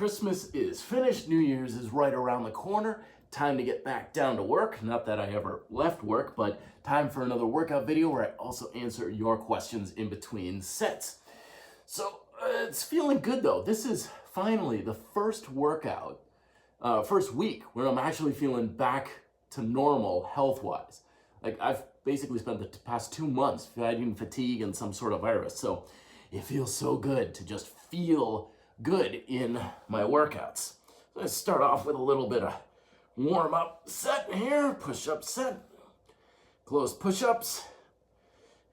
Christmas is finished, New Year's is right around the corner. Time to get back down to work. Not that I ever left work, but time for another workout video where I also answer your questions in between sets. So it's feeling good though. This is finally the first workout, first week where I'm actually feeling back to normal health-wise. Like I've basically spent the past 2 months fighting fatigue and some sort of virus. So it feels so good to just feel good in my workouts. So let's start off with a little bit of warm-up set here, push-up set, close push-ups,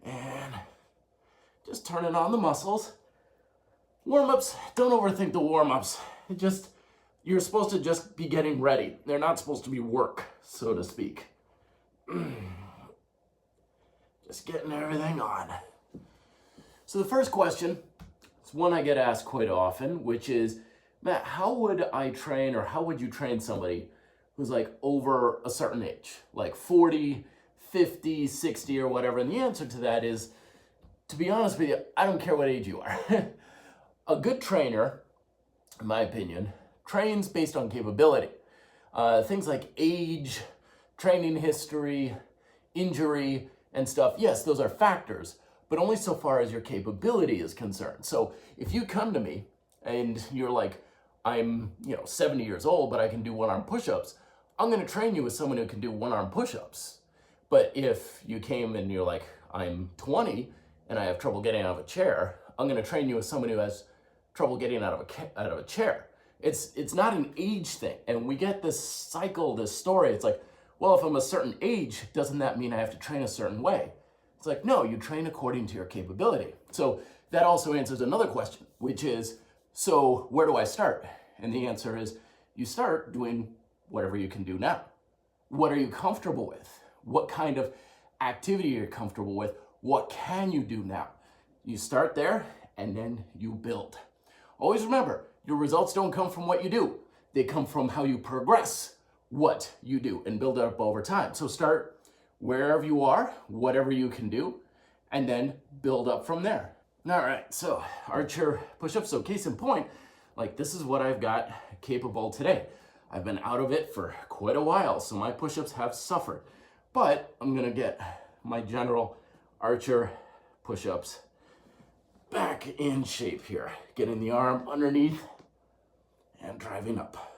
and just turning on the muscles. Warm-ups, don't overthink the warm-ups. You're supposed to just be getting ready. They're not supposed to be work, so to speak. Just getting everything on. So the first question, it's one I get asked quite often, which is, Matt, how would I train, or how would you train somebody who's like over a certain age, like 40, 50, 60 or whatever? And the answer to that is, to be honest with you, I don't care what age you are. A good trainer, in my opinion, trains based on capability. Things like age, training history, injury, and stuff, yes, those are factors, but only so far as your capability is concerned. So if you come to me and you're like, I'm 70 years old, but I can do one-arm push-ups, I'm gonna train you as someone who can do one-arm push-ups. But if you came and you're like, I'm 20 and I have trouble getting out of a chair, I'm gonna train you as someone who has trouble getting out of a chair. It's not an age thing. And we get this cycle, this story. It's like, well, if I'm a certain age, doesn't that mean I have to train a certain way? It's like, no, you train according to your capability. So that also answers another question, which is, so where do I start? And the answer is, you start doing whatever you can do now. What are you comfortable with? What kind of activity are you comfortable with? What can you do now? You start there and then you build. Always remember, your results don't come from what you do. They come from how you progress what you do and build it up over time. So start wherever you are, whatever you can do, and then build up from there. All right, so archer push-ups. So case in point, like this is what I've got capable today. I've been out of it for quite a while, so my push-ups have suffered. But I'm gonna get my general archer push-ups back in shape here. Getting the arm underneath and driving up.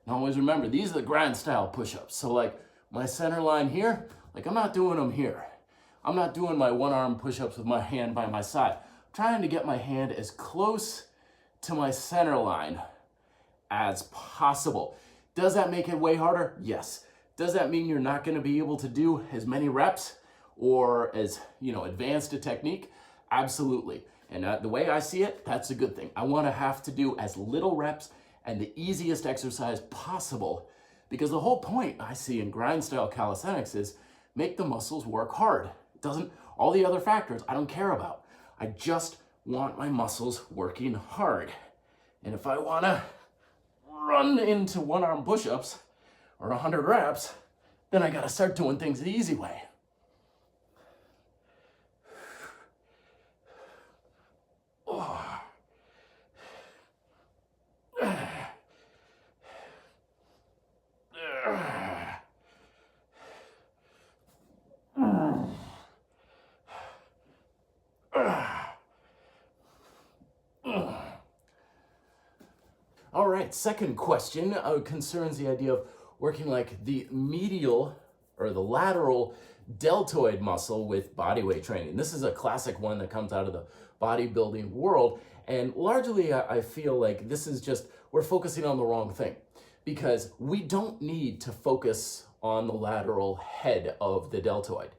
And always remember, these are the grind style push-ups. So like my center line here, like I'm not doing them here. I'm not doing my one arm push-ups with my hand by my side. I'm trying to get my hand as close to my center line as possible. Does that make it way harder? Yes. Does that mean you're not going to be able to do as many reps or as, advanced a technique? Absolutely. And the way I see it, that's a good thing. I want to have to do as little reps and the easiest exercise possible, because the whole point I see in grind style calisthenics is make the muscles work hard. All the other factors I don't care about. I just want my muscles working hard. And if I want to run into one-arm push-ups or 100 reps, then I got to start doing things the easy way. All right, second question concerns the idea of working like the medial or the lateral deltoid muscle with bodyweight training. This is a classic one that comes out of the bodybuilding world, and largely I feel like this is just, we're focusing on the wrong thing, because we don't need to focus on the lateral head of the deltoid,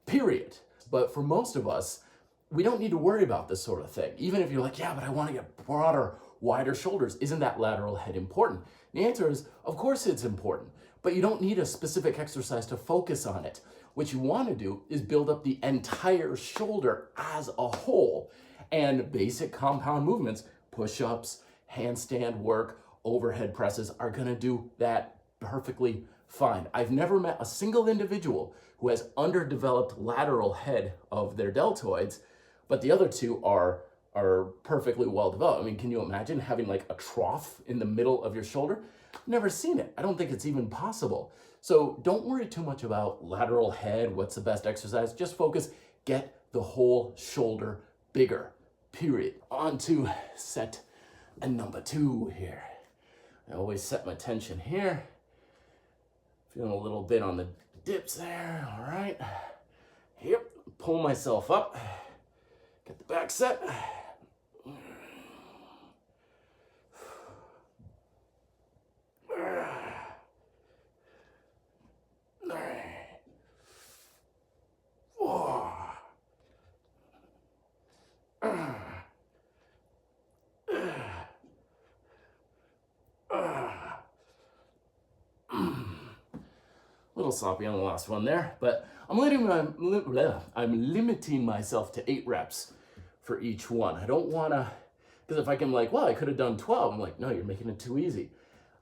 period. But for most of us, we don't need to worry about this sort of thing. Even if you're like, yeah, but I want to get broader, wider shoulders. Isn't that lateral head important? The answer is, of course it's important, but you don't need a specific exercise to focus on it. What you want to do is build up the entire shoulder as a whole. And basic compound movements, push-ups, handstand work, overhead presses are going to do that perfectly fine. I've never met a single individual who has underdeveloped lateral head of their deltoids, but the other two are perfectly well developed. I mean, can you imagine having like a trough in the middle of your shoulder? Never seen it. I don't think it's even possible. So don't worry too much about lateral head, what's the best exercise. Just focus, get the whole shoulder bigger, period. On to set number 2 here. I always set my tension here. Feeling a little bit on the dips there, all right. Yep, pull myself up. Get the back set. Little sloppy on the last one there, but I'm limiting myself to 8 reps for each one. I don't want to, because if I can like, well, I could have done 12. I'm like, no, you're making it too easy.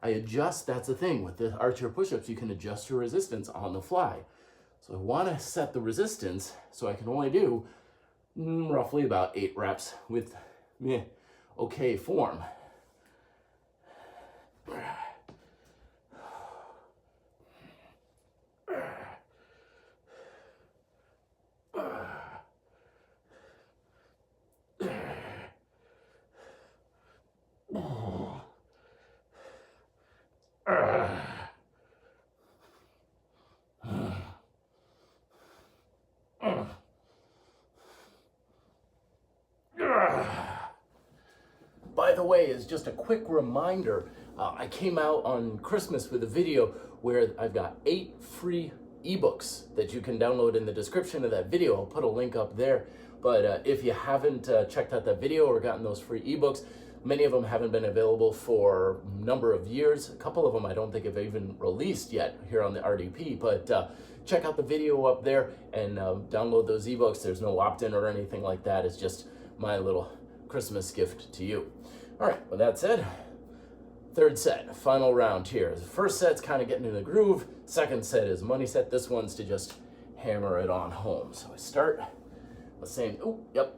I adjust. That's the thing with the archer push-ups. You can adjust your resistance on the fly. So I want to set the resistance so I can only do roughly about 8 reps with okay form. By the way, as just a quick reminder, I came out on Christmas with a video where I've got 8 free ebooks that you can download in the description of that video. I'll put a link up there. But if you haven't checked out that video or gotten those free ebooks, many of them haven't been available for a number of years. A couple of them I don't think have even released yet here on the RDP, but check out the video up there and download those ebooks. There's no opt-in or anything like that. It's just my little Christmas gift to you. All right, with that said, 3rd set, final round here. The first set's kind of getting in the groove. Second set is money set. This one's to just hammer it on home. So I start the same, oh, yep.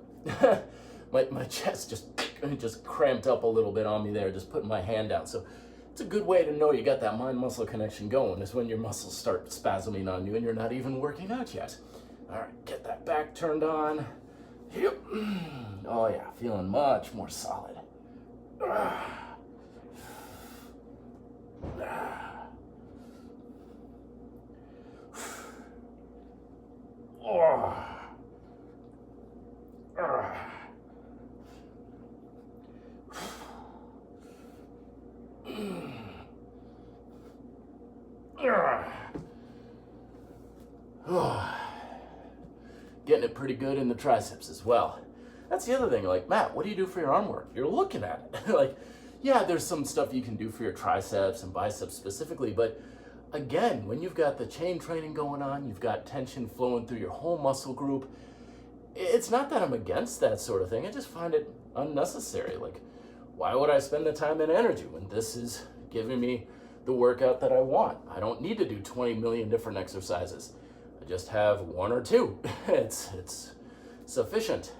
my chest just cramped up a little bit on me there, just putting my hand down. So it's a good way to know you got that mind-muscle connection going is when your muscles start spasming on you and you're not even working out yet. All right, get that back turned on. Yep. Oh yeah, feeling much more solid. Getting it pretty good in the triceps as well. That's the other thing, like, Matt, what do you do for your arm work? You're looking at it. Like, yeah, there's some stuff you can do for your triceps and biceps specifically, but again, when you've got the chain training going on, you've got tension flowing through your whole muscle group, it's not that I'm against that sort of thing, I just find it unnecessary. Like, why would I spend the time and energy when this is giving me the workout that I want? I don't need to do 20 million different exercises. I just have 1 or 2. It's sufficient.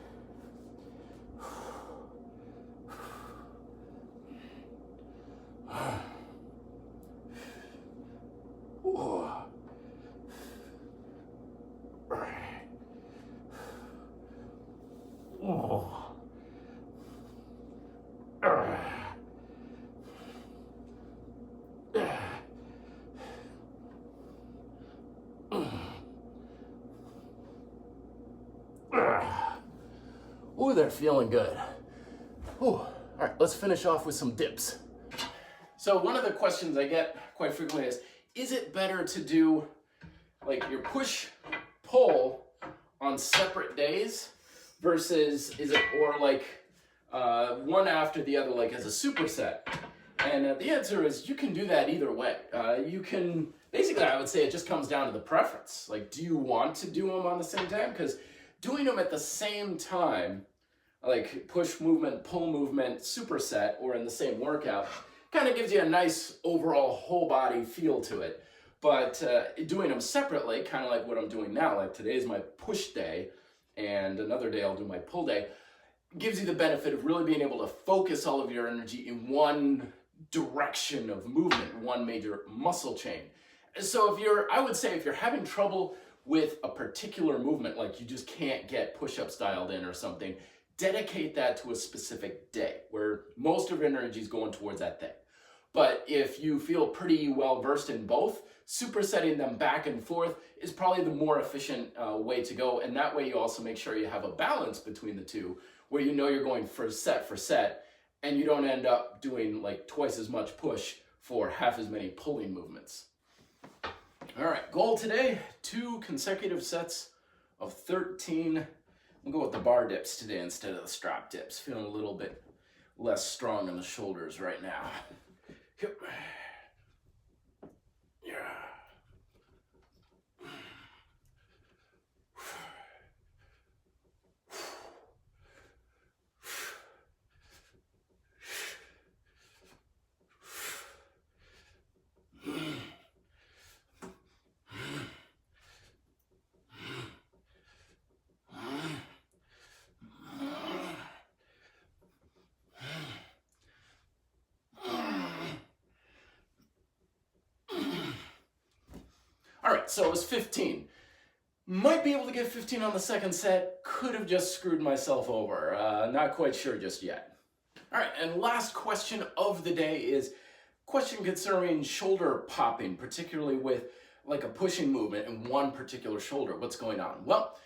Ooh, they're feeling good. Ooh. All right, let's finish off with some dips. So one of the questions I get quite frequently is it better to do like your push-pull on separate days versus one after the other, like as a superset? And the answer is you can do that either way. You can basically that, I would say it just comes down to the preference. Like, do you want to do them on the same time? Because doing them at the same time, like push movement, pull movement, superset, or in the same workout, kind of gives you a nice overall whole body feel to it. But doing them separately, kind of like what I'm doing now, like today's my push day, and another day I'll do my pull day, gives you the benefit of really being able to focus all of your energy in one direction of movement, one major muscle chain. So I would say if you're having trouble with a particular movement, like you just can't get push-ups dialed in or something, dedicate that to a specific day where most of your energy is going towards that thing. But if you feel pretty well versed in both, supersetting them back and forth is probably the more efficient way to go. And that way you also make sure you have a balance between the two, where you know you're going for set, and you don't end up doing like twice as much push for half as many pulling movements. All right, goal today, 2 consecutive sets of 13. We'll go with the bar dips today instead of the strap dips. Feeling a little bit less strong in the shoulders right now. Yeah. All right, so it was 15. Might be able to get 15 on the second set. Could have just screwed myself over. Not quite sure just yet. All right, and last question of the day is question concerning shoulder popping, particularly with like a pushing movement in one particular shoulder. What's going on? Well,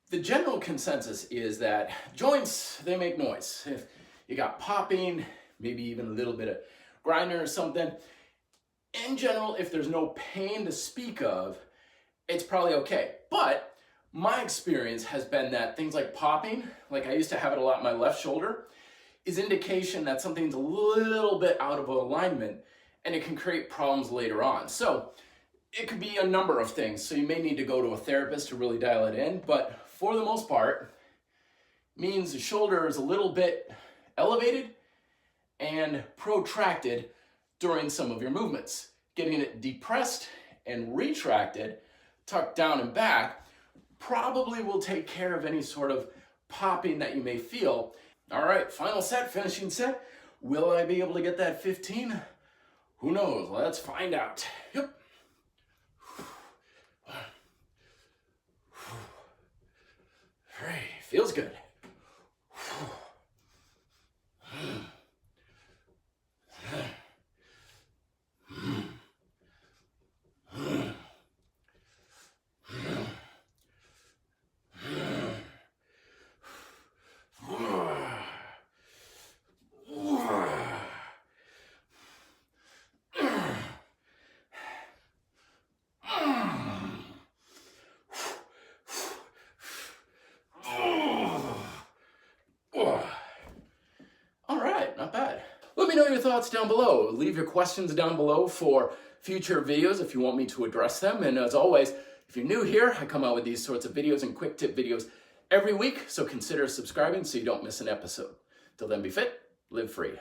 the general consensus is that joints, they make noise. If you got popping, maybe even a little bit of grinding or something, in general, if there's no pain to speak of, it's probably okay. But my experience has been that things like popping, like I used to have it a lot in my left shoulder, is indication that something's a little bit out of alignment, and it can create problems later on. So it could be a number of things. So you may need to go to a therapist to really dial it in, but for the most part, it means the shoulder is a little bit elevated and protracted during some of your movements. Getting it depressed and retracted, tucked down and back, probably will take care of any sort of popping that you may feel. All right, final set, finishing set. Will I be able to get that 15? Who knows? Let's find out. Yep. All right, feels good. All right, not bad. Let me know your thoughts down below. Leave your questions down below for future videos if you want me to address them. And as always, if you're new here, I come out with these sorts of videos and quick tip videos every week, so consider subscribing so you don't miss an episode. Till then, be fit, live free.